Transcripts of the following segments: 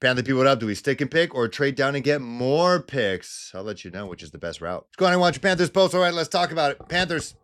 Panther people, what up? Do we stick and pick or trade down and get more picks? I'll let you know which is the best route. Let's go on and watch your Panthers post. All right, let's talk about it. Panthers,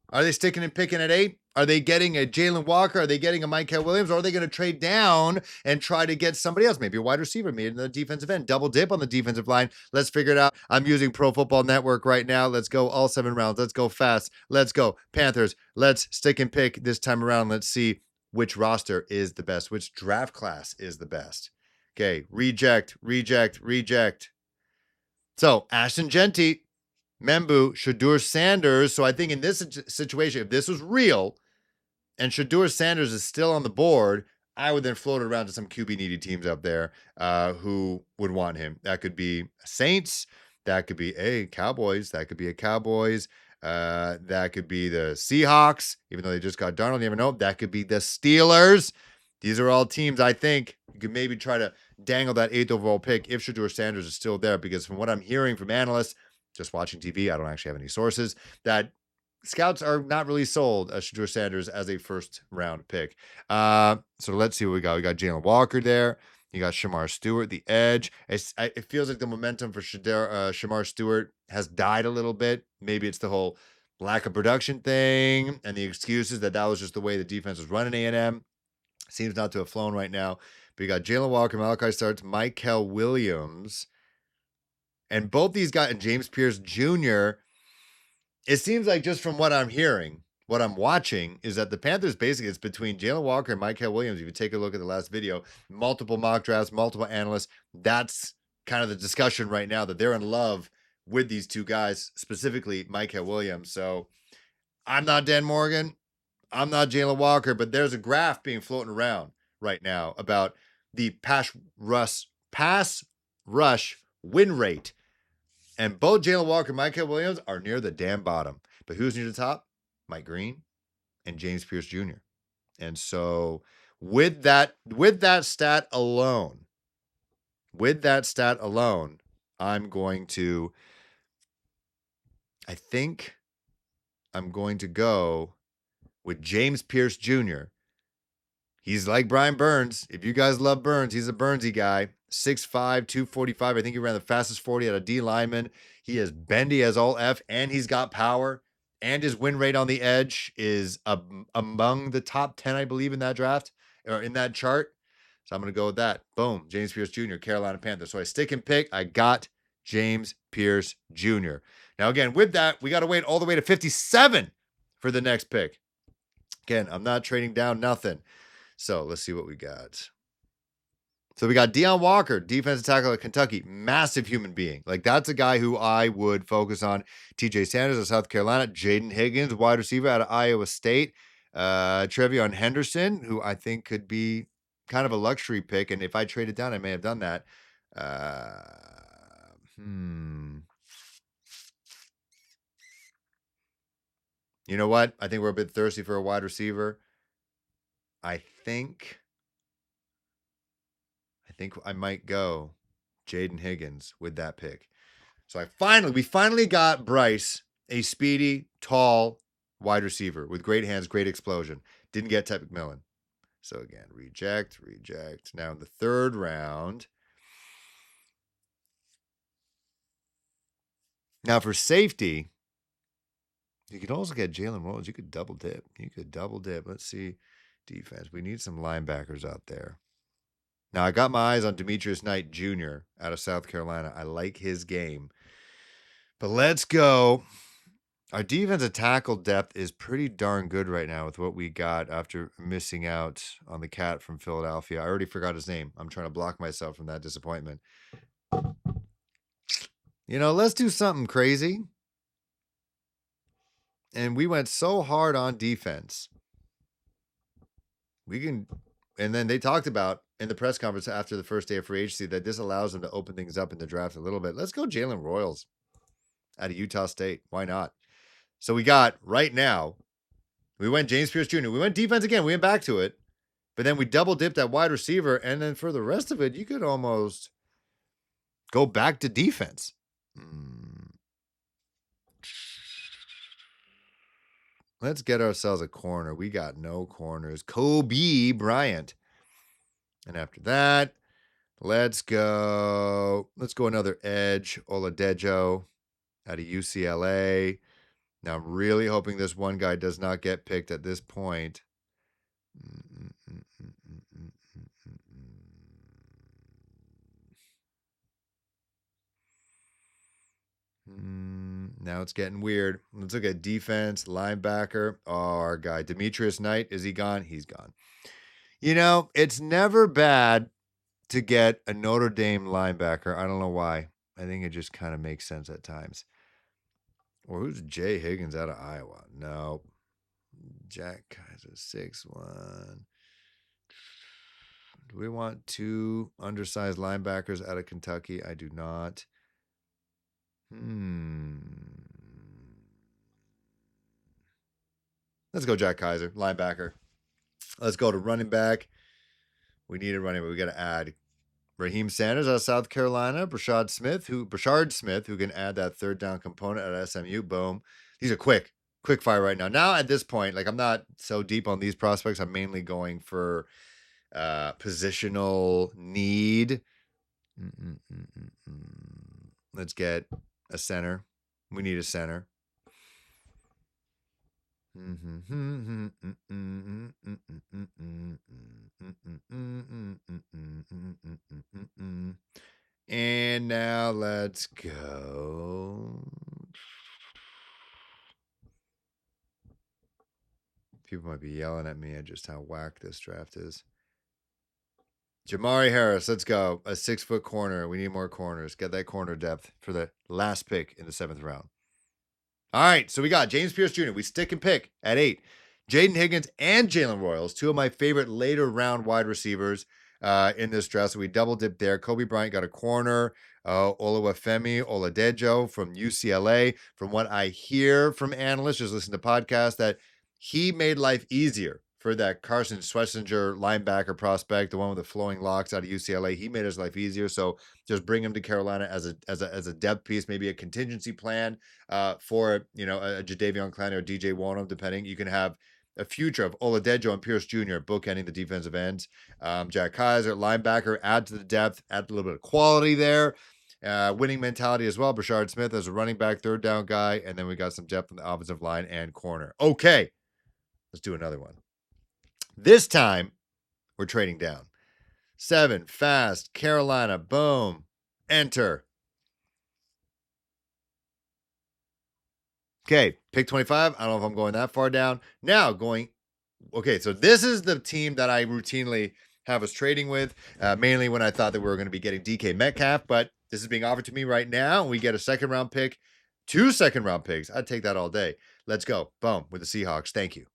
are they sticking and picking at 8? Are they getting a Jalen Walker? Are they getting a Michael Williams? Or are they going to trade down and try to get somebody else? Maybe a wide receiver, maybe in the defensive end. Double dip on the defensive line. Let's figure it out. I'm using Pro Football Network right now. Let's go all 7 rounds. Let's go fast. Let's go. Panthers, let's stick and pick this time around. Let's see which roster is the best, which draft class is the best. Okay, reject. So, Ashton Genty, Membu, Shadur Sanders. So I think in this situation, if this was real and Shadur Sanders is still on the board, I would then float it around to some QB needy teams up there who would want him. That could be Saints. That could be Cowboys. That could be a Cowboys. That could be the Seahawks, even though they just got Darnold. You never know. That could be the Steelers. These are all teams I think you could maybe try to dangle that 8th overall pick if Shadur Sanders is still there, because from what I'm hearing from analysts, just watching TV, I don't actually have any sources, that scouts are not really sold as Shadur Sanders as a first round pick. So let's see what we got. We got Jalen Walker there. You got Shamar Stewart, the edge. It feels like the momentum for Shamar Stewart has died a little bit. Maybe it's the whole lack of production thing and the excuses that was just the way the defense was running A&M. Seems not to have flown right now. But you got Jalen Walker, Malachi Starks, Michael Williams. And both these guys, and James Pierce Jr., it seems like just from what I'm hearing, what I'm watching, is that the Panthers basically, it's between Jalen Walker and Michael Williams. If you take a look at the last video, multiple mock drafts, multiple analysts, that's kind of the discussion right now, that they're in love with these two guys, specifically Michael Williams. So I'm not Dan Morgan. I'm not Jalen Walker, but there's a graph being floating around right now about the pass rush win rate. And both Jalen Walker and Michael Williams are near the damn bottom. But who's near the top? Mike Green and James Pierce Jr. And so with that stat alone, I think I'm going to go with James Pierce Jr. He's like Brian Burns. If you guys love Burns, he's a Burnsy guy. 6'5", 245. I think he ran the fastest 40 out of D lineman. He is bendy as all F, and he's got power. And his win rate on the edge is among the top 10, I believe, in that draft, or in that chart. So I'm going to go with that. Boom. James Pierce Jr., Carolina Panthers. So I stick and pick. I got James Pierce Jr. Now, again, with that, we got to wait all the way to 57 for the next pick. Again, I'm not trading down nothing. So let's see what we got. So we got Deion Walker, defensive tackle at Kentucky, massive human being. Like, that's a guy who I would focus on. TJ Sanders of South Carolina, Jaden Higgins, wide receiver out of Iowa State, Trevion Henderson, who I think could be kind of a luxury pick. And if I traded down, I may have done that. You know what? I think we're a bit thirsty for a wide receiver. I think I might go Jaden Higgins with that pick. So we finally got Bryce, a speedy, tall wide receiver with great hands, great explosion. Didn't get Ted McMillan. So again, reject. Now in the 3rd round. Now for safety, you could also get Jalen Williams. You could double dip. Let's see. Defense. We need some linebackers out there. Now, I got my eyes on Demetrius Knight Jr. out of South Carolina. I like his game. But let's go. Our defensive tackle depth is pretty darn good right now with what we got after missing out on the cat from Philadelphia. I already forgot his name. I'm trying to block myself from that disappointment. Let's do something crazy. And we went so hard on defense. And then they talked about in the press conference after the first day of free agency that this allows them to open things up in the draft a little bit. Let's go Jalen Royals out of Utah State. Why not? So we got right now, we went James Pierce Jr. We went defense again. We went back to it. But then we double dipped at wide receiver. And then for the rest of it, you could almost go back to defense. Let's get ourselves a corner. We got no corners. Kobe Bryant. And after that, Let's go. Let's go another edge. Oladejo out of UCLA. Now, I'm really hoping this one guy does not get picked at this point. Now it's getting weird. Let's look at defense, linebacker. Oh, our guy, Demetrius Knight. Is he gone? He's gone. You know, it's never bad to get a Notre Dame linebacker. I don't know why. I think it just kind of makes sense at times. Or who's Jay Higgins out of Iowa? No. Jack Kaiser, 6'1". Do we want two undersized linebackers out of Kentucky? I do not. Let's go Jack Kaiser, linebacker. Let's go to running back. We need a running back. We got to add Raheem Sanders out of South Carolina, Brashard Smith, who can add that third down component at SMU. Boom. These are quick fire right now. Now at this point, like I'm not so deep on these prospects. I'm mainly going for positional need. Let's get a center. We need a center. And now let's go. People might be yelling at me at just how whack this draft is. Jamari Harris, let's go. A 6-foot corner. We need more corners. Get that corner depth for the last pick in the 7th round. All right, so we got James Pierce Jr. We stick and pick at 8. Jaden Higgins and Jalen Royals, two of my favorite later round wide receivers in this draft. So we double dipped there. Kobe Bryant got a corner. Oluwafemi Oladejo from UCLA. From what I hear from analysts, just listen to podcasts, that he made life easier for that Carson Schlesinger linebacker prospect, the one with the flowing locks out of UCLA. He made his life easier. So just bring him to Carolina as a depth piece, maybe a contingency plan for a Jadeveon Clowney or DJ Wonnum, depending. You can have a future of Oladejo and Pierce Jr. bookending the defensive ends. Jack Kaiser, linebacker, add to the depth, add a little bit of quality there. Winning mentality as well. Brashard Smith as a running back, third down guy, and then we got some depth in the offensive line and corner. Okay, let's do another one. This time, we're trading down. 7, fast, Carolina, boom, enter. Okay, pick 25. I don't know if I'm going that far down. Now going, okay, so this is the team that I routinely have us trading with, mainly when I thought that we were going to be getting DK Metcalf, but this is being offered to me right now. We get a 2nd round pick, 2 2nd round picks. I'd take that all day. Let's go. Boom, with the Seahawks. Thank you.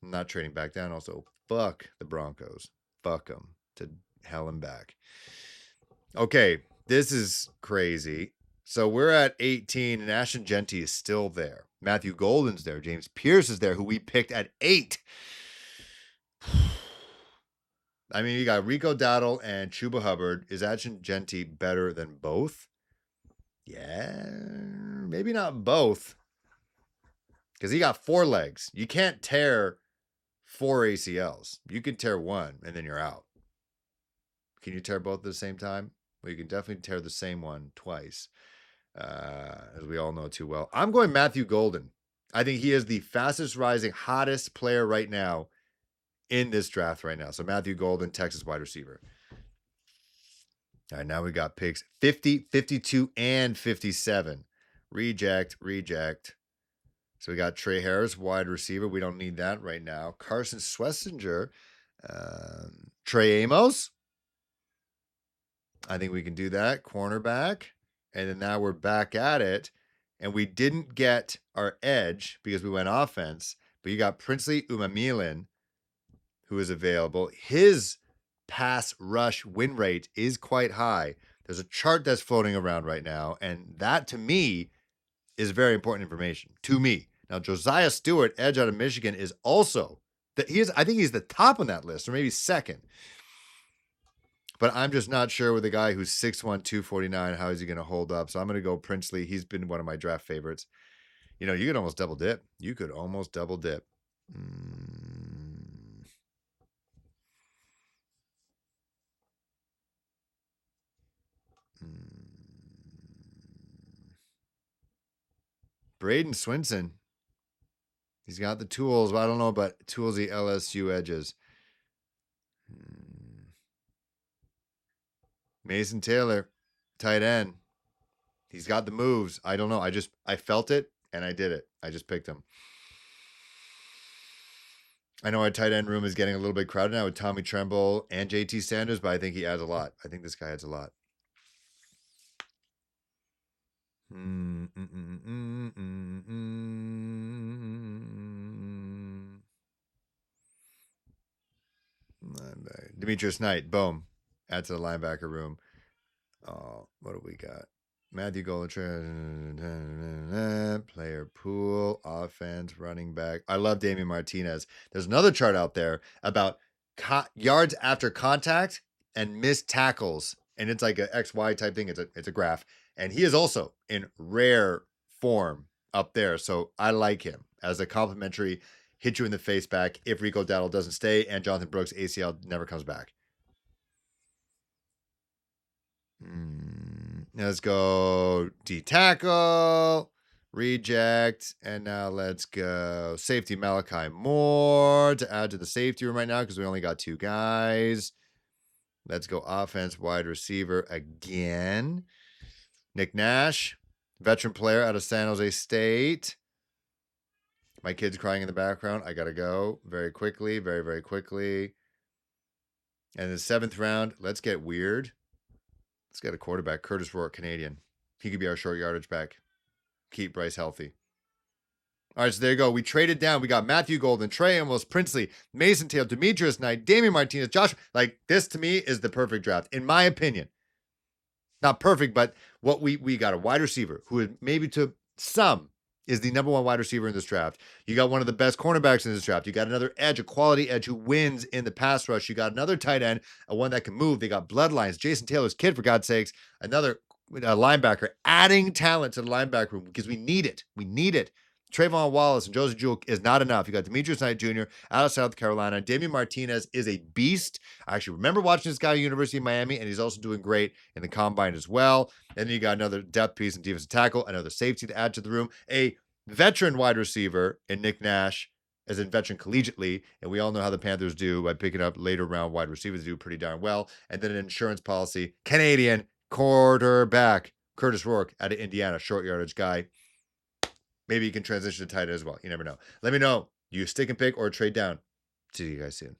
I'm not trading back down. Also, fuck the Broncos. Fuck them to hell and back. Okay, this is crazy. So we're at 18, and Ashton Genty is still there. Matthew Golden's there. James Pierce is there, who we picked at 8. I mean, you got Rico Dowdle and Chuba Hubbard. Is Ashton Genty better than both? Yeah, maybe not both. Because he got 4 legs. You can't tear 4 ACLs. You can tear one, and then you're out. Can you tear both at the same time? Well, you can definitely tear the same one twice, as we all know too well. I'm going Matthew Golden. I think he is the fastest rising, hottest player right now in this draft right now. So Matthew Golden, Texas wide receiver. All right, now we got picks 50, 52, and 57. Reject. So we got Trey Harris, wide receiver. We don't need that right now. Carson Schlesinger, Trey Amos. I think we can do that. Cornerback. And then now we're back at it. And we didn't get our edge because we went offense. But you got Princely Umamilin, who is available. His pass rush win rate is quite high. There's a chart that's floating around right now. And that, to me, is very important information. To me. Now, Josiah Stewart, edge out of Michigan, is also... I think he's the top on that list, or maybe second. But I'm just not sure with a guy who's 6'1", 249, how is he going to hold up? So I'm going to go Princely. He's been one of my draft favorites. You could almost double dip. Braden Swinson. He's got the tools, but I don't know about toolsy LSU edges. Mason Taylor, tight end. He's got the moves. I don't know. I felt it and I did it. I just picked him. I know our tight end room is getting a little bit crowded now with Tommy Tremble and JT Sanders, but I think he adds a lot. I think this guy adds a lot. Demetrius Knight, boom. Add to the linebacker room. What do we got? Matthew Goldtree, player pool, offense, running back. I love Damian Martinez. There's another chart out there about yards after contact and missed tackles, and it's like an XY type thing. It's a graph, and he is also in rare form up there. So I like him as a complimentary hit you in the face back if Rico Dowdle doesn't stay and Jonathan Brooks ACL never comes back. Let's go D tackle, reject, and now let's go safety Malachi Moore to add to the safety room right now because we only got two guys. Let's go offense, wide receiver again. Nick Nash, veteran player out of San Jose State. My kid's crying in the background. I got to go very quickly, very, very quickly. And the 7th round, let's get weird. Let's get a quarterback, Curtis Rourke, Canadian. He could be our short yardage back. Keep Bryce healthy. All right, so there you go. We traded down. We got Matthew Golden, Trey Amos, Princely, Mason Taylor, Demetrius Knight, Damian Martinez, Josh. Like, this to me is the perfect draft, in my opinion. Not perfect, but what we got a wide receiver who maybe to some is the number one wide receiver in this draft. You got one of the best cornerbacks in this draft. You got another edge, a quality edge who wins in the pass rush. You got another tight end, one that can move. They got bloodlines. Jason Taylor's kid, for God's sakes. Another linebacker, adding talent to the linebacker room because we need it. We need it. Trayvon Wallace and Joseph Jewell is not enough. You got Demetrius Knight Jr. out of South Carolina. Damian Martinez is a beast. I actually remember watching this guy at University of Miami, and he's also doing great in the combine as well. And then you got another depth piece in defensive tackle, another safety to add to the room, a veteran wide receiver in Nick Nash, as in veteran collegiately, and we all know how the Panthers do by picking up later round wide receivers, do pretty darn well. And then an insurance policy, Canadian quarterback, Curtis Rourke out of Indiana, short yardage guy. Maybe you can transition to tight end as well. You never know. Let me know. Do you stick and pick or trade down? See you guys soon.